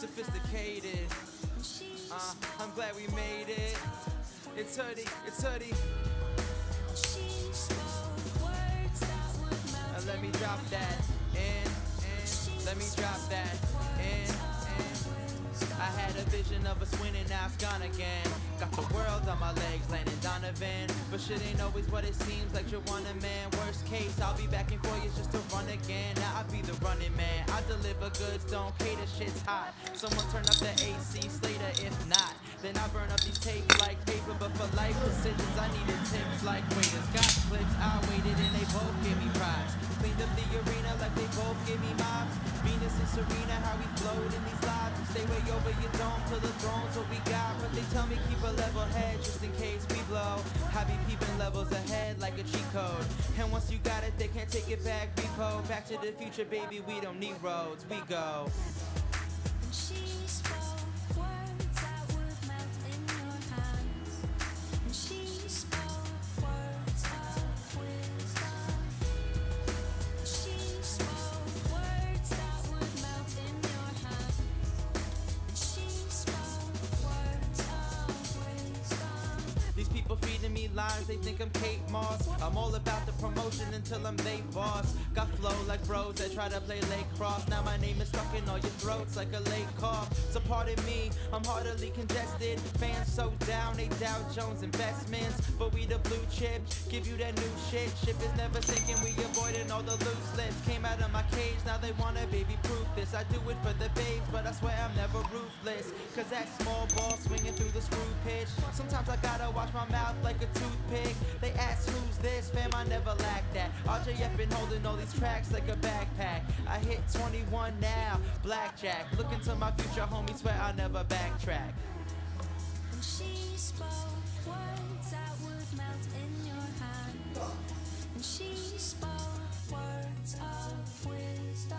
sophisticated. I'm glad we made it. It's hoodie, it's hoodie. Let me drop that in. Let me drop that in. I had a vision of us winning, now it's gone again. Got the world on my legs, landing Donovan. But shit ain't always what it seems like. You're one a man. Worst case, I'll be back in 4 years just to run again. Now I'll be the running man. I deliver goods, don't cater, shit's hot. Someone turn up the AC, Slater if not. Then I burn up these tapes like paper. But for life decisions, I needed tips like waiters. Got clips, I waited and they both gave me prize. Cleaned up the arena like they both give me mobs. Venus and Serena, how we flowed in these lives. We stay way over your dome to the throne's what we got. But they tell me keep a level head just in case we blow. I be peeping levels ahead like a cheat code. And once you got it, they can't take it back. Repo, back to the future, baby, we don't need roads, we go. Feeding me lies, they think I'm Kate Moss. I'm all about the promotion until I'm they boss. Got flow like bros that try to play Lake Cross. Now my name is stuck in all your throats like a late cough. So pardon me, I'm heartily congested. Fans so down, they Dow Jones investments. But we the blue chip, give you that new shit. Ship is never sinking, we avoiding all the loose lips. Came out of my cage, now they wanna baby proof this. I do it for the babes, but I swear I'm never ruthless. Cause that small ball swinging through the screw pitch. Sometimes I gotta watch my mouth like a toothpick. They ask who's this, fam, I never lack that. RJF been holding all these tracks like a backpack. I hit 21 now, blackjack. Look into my future, homie, swear I'll never backtrack. And she spoke words that would melt in your hand. And she spoke words of wisdom.